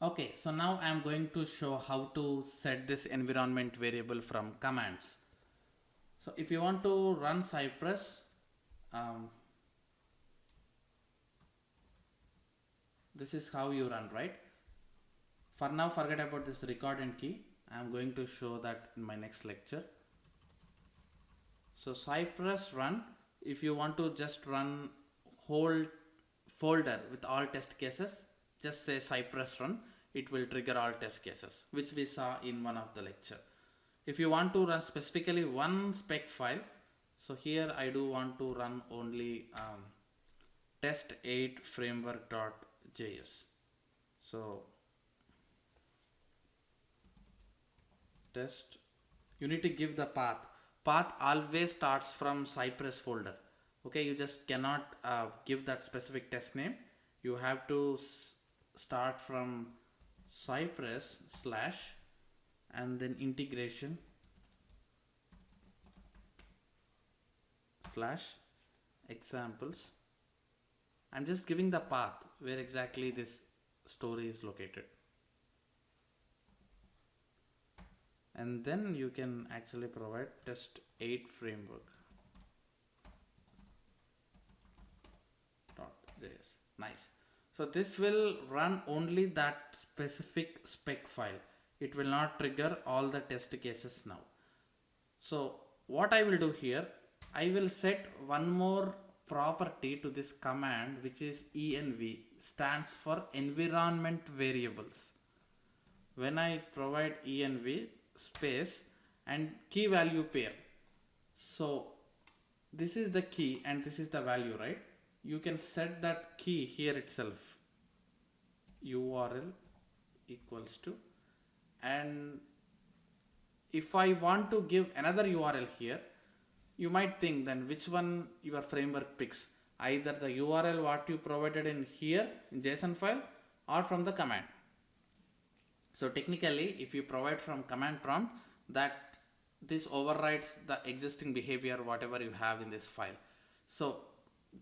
Okay, so now I am going to show how to set this environment variable from commands. So if you want to run Cypress, um, this is how you run, right? For now, forget about this record and key. I am going to show that in my next lecture. So Cypress run, if you want to just run whole folder with all test cases, just say Cypress run, it will trigger all test cases, which we saw in one of the lecture. If you want to run specifically one spec file, so here I do want to run only test8 framework.js. So test, you need to give the path always starts from Cypress folder. Okay, you just cannot give that specific test name. You have to start from Cypress slash and then integration slash examples. I'm just giving the path where exactly this story is located. And then you can actually provide test8 framework.js. Nice. So this will run only that specific spec file. It will not trigger all the test cases now. So what I will do here, I will set one more property to this command, which is env, stands for environment variables. When I provide env space and key value pair, so this is the key and this is the value, right? You can set that key here itself, url equals to, and if I want to give another URL here, you might think then which one your framework picks, either the URL what you provided in here in JSON file or from the command. So technically, if you provide from command prompt, that this overrides the existing behavior whatever you have in this file. So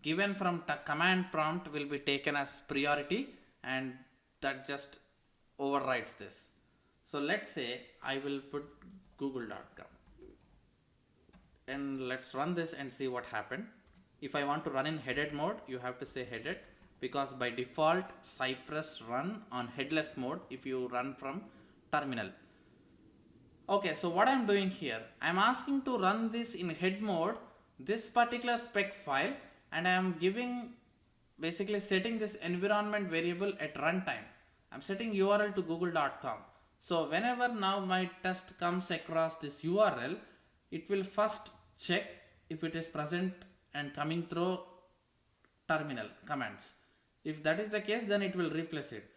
given from the command prompt will be taken as priority and that just overrides this. So let's say I will put google.com and let's run this and see what happened. If I want to run in headed mode, you have to say headed, because by default Cypress run on headless mode if you run from terminal. Okay, so what I'm doing here, I'm asking to run this in head mode, this particular spec file, and I'm giving, basically setting this environment variable at runtime. I'm setting URL to google.com. So whenever now my test comes across this URL, it will first check if it is present and coming through terminal commands. If that is the case, then it will replace it.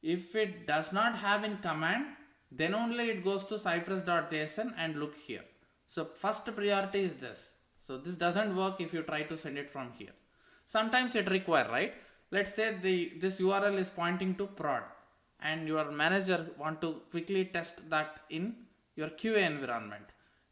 If it does not have in command, then only it goes to cypress.json and look here. So first priority is this. So this doesn't work if you try to send it from here. Sometimes it requires, right? Let's say this URL is pointing to prod and your manager want to quickly test that in your QA environment.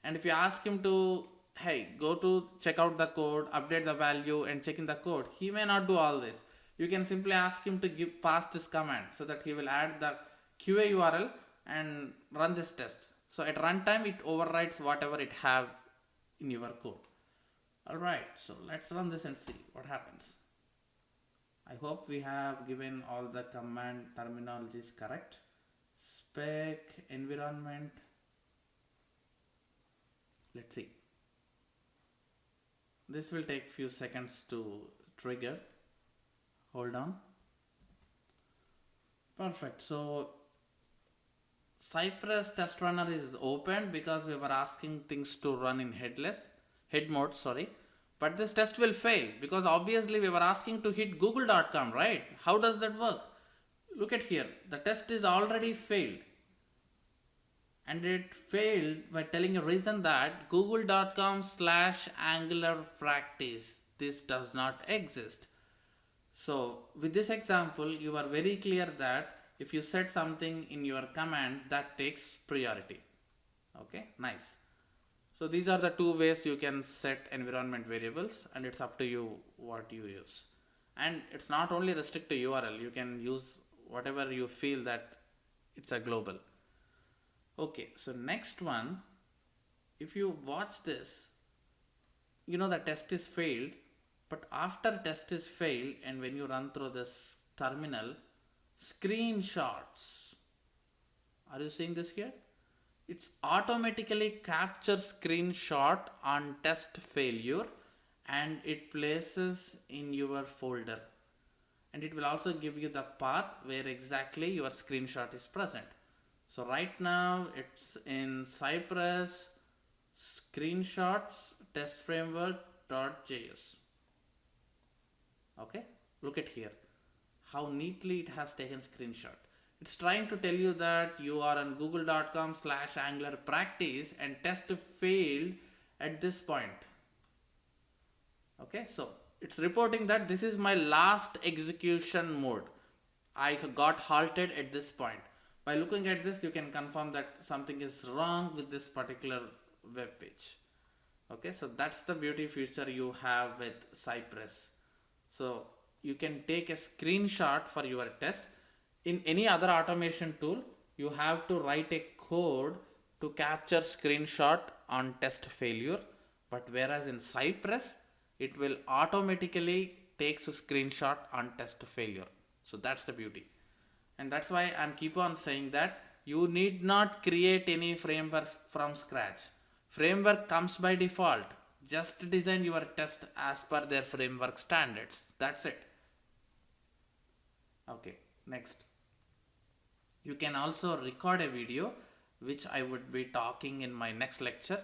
And if you ask him to, hey, go to check out the code, update the value and check in the code, he may not do all this. You can simply ask him to pass this command so that he will add the QA URL and run this test. So at runtime it overrides whatever it have in your code. Alright, so let's run this and see what happens. I hope we have given all the command terminologies correct. Spec, environment. Let's see. This will take few seconds to trigger. Hold on. Perfect. So Cypress test runner is open because we were asking things to run in head mode, sorry. But this test will fail because obviously we were asking to hit google.com, right? How does that work? Look at here. The test is already failed. And it failed by telling a reason that google.com/angular practice. This does not exist. So with this example, you are very clear that if you set something in your command, that takes priority. Okay, nice. So these are the two ways you can set environment variables, and it's up to you what you use. And it's not only restrict to URL, you can use whatever you feel that it's a global. Okay, so next one, if you watch this, you know the test is failed, but after test is failed and when you run through this terminal, screenshots, are you seeing this here? It's automatically captures screenshot on test failure and it places in your folder, and it will also give you the path where exactly your screenshot is present. So right now it's in Cypress screenshots test framework.js. Okay, look at here how neatly it has taken screenshot. It's trying to tell you that you are on google.com/angular practice and test failed at this point. Okay, so it's reporting that this is my last execution mode. I got halted at this point. By looking at this, you can confirm that something is wrong with this particular web page. Okay, so that's the beauty feature you have with Cypress. So you can take a screenshot for your test. In any other automation tool, you have to write a code to capture screenshot on test failure, but whereas in Cypress, it will automatically takes a screenshot on test failure. So that's the beauty. And that's why I'm keep on saying that you need not create any frameworks from scratch. Framework comes by default. Just design your test as per their framework standards. That's it. Okay, next. You can also record a video, which I would be talking in my next lecture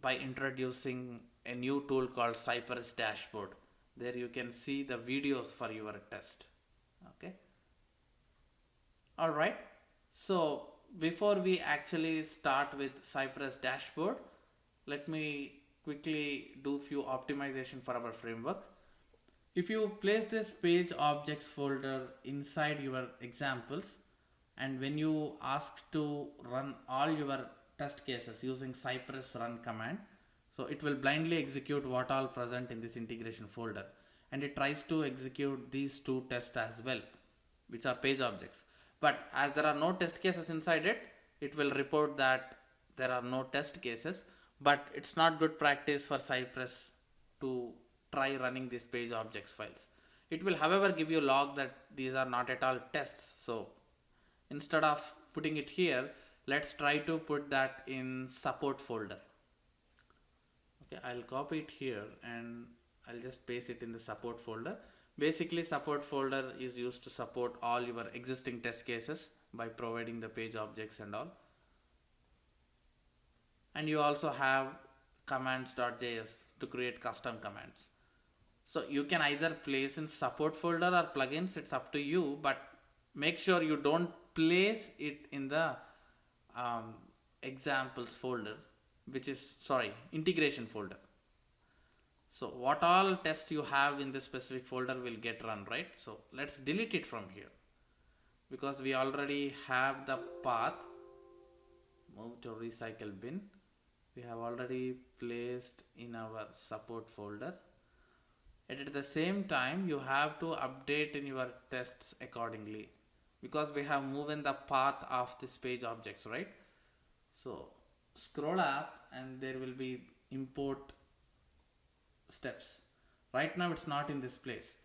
by introducing a new tool called Cypress Dashboard. There you can see the videos for your test. Okay. All right. So before we actually start with Cypress Dashboard, let me quickly do few optimization for our framework. If you place this page objects folder inside your examples, and when you ask to run all your test cases using Cypress run command, so it will blindly execute what all present in this integration folder, and it tries to execute these two tests as well, which are page objects. But as there are no test cases inside it, it will report that there are no test cases, but it's not good practice for Cypress to try running these page objects files. It will however give you log that these are not at all tests. So instead of putting it here, let's try to put that in support folder. Okay, I'll copy it here and I'll just paste it in the support folder. Basically, support folder is used to support all your existing test cases by providing the page objects and all. And you also have commands.js to create custom commands. So you can either place in support folder or plugins, it's up to you, but make sure you don't place it in the examples folder, which is, integration folder. So what all tests you have in this specific folder will get run, right? So let's delete it from here because we already have the path. Move to recycle bin. We have already placed in our support folder. And at the same time, you have to update in your tests accordingly because we have moved in the path of this page objects, right? So scroll up and there will be import steps. Right now it's not in this place.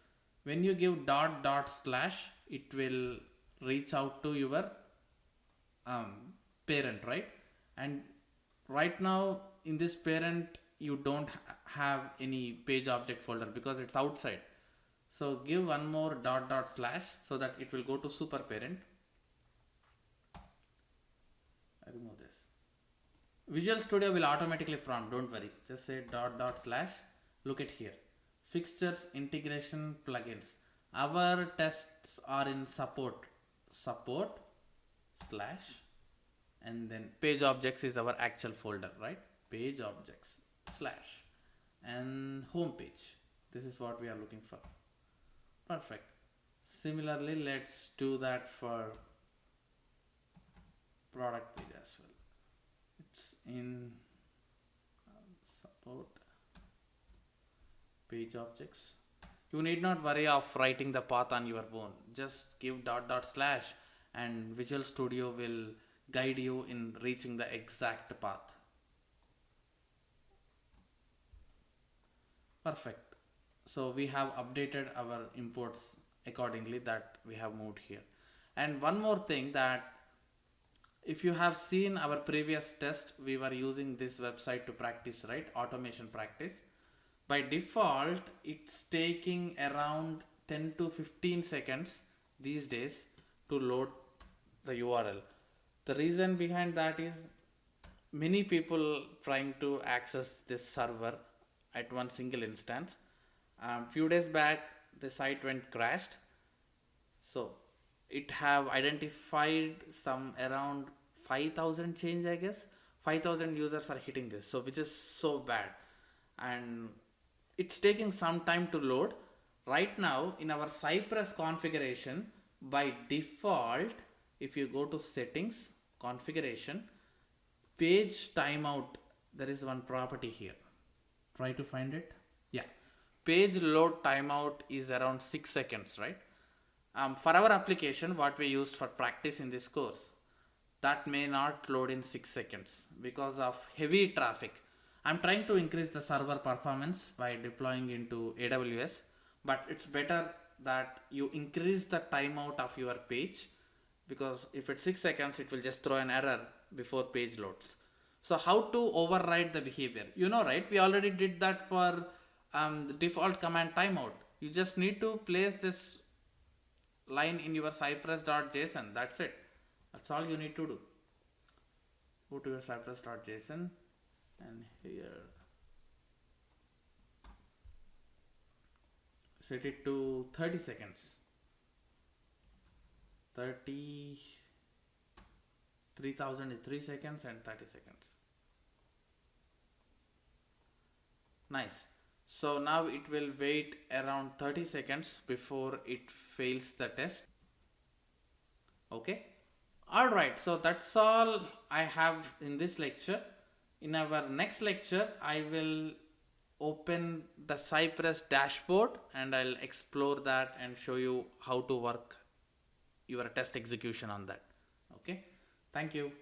When you give .. it will reach out to your parent, right? And right now in this parent you don't have any page object folder because it's outside. So give one more .. so that it will go to super parent. I remove this. Visual Studio will automatically prompt, don't worry. Just say .. Look at here. Fixtures, integration, plugins. Our tests are in support / and then page objects is our actual folder, right? Page objects / and home page. This is what we are looking for. Perfect. Similarly, let's do that for product page as well. It's in support page objects. You need not worry of writing the path on your own. Just give dot dot slash and Visual Studio will guide you in reaching the exact path. Perfect. So we have updated our imports accordingly that we have moved here. And one more thing, that if you have seen our previous test, we were using this website to practice, right? Automation practice. By default, it's taking around 10 to 15 seconds these days to load the URL. The reason behind that is many people trying to access this server at one single instance. Few days back, the site went crashed. So it have identified some around 5,000 change, I guess. 5,000 users are hitting this, so which is so bad. And it's taking some time to load. Right now in our Cypress configuration, by default, if you go to settings, configuration, page timeout, there is one property here. Try to find it. Yeah. Page load timeout is around 6 seconds, right? For our application, what we used for practice in this course, that may not load in 6 seconds because of heavy traffic. I'm trying to increase the server performance by deploying into AWS, but it's better that you increase the timeout of your page, because if it's 6 seconds, it will just throw an error before page loads. So how to override the behavior? You know, right? We already did that for the default command timeout. You just need to place this line in your cypress.json. That's it. That's all you need to do. Go to your cypress.json and here set it to 30 seconds. 3000 is 3 seconds and 30 seconds. Nice. So now it will wait around 30 seconds before it fails the test. Okay. Alright, so that's all I have in this lecture. In our next lecture, I will open the Cypress dashboard and I'll explore that and show you how to work your test execution on that. Okay. Thank you.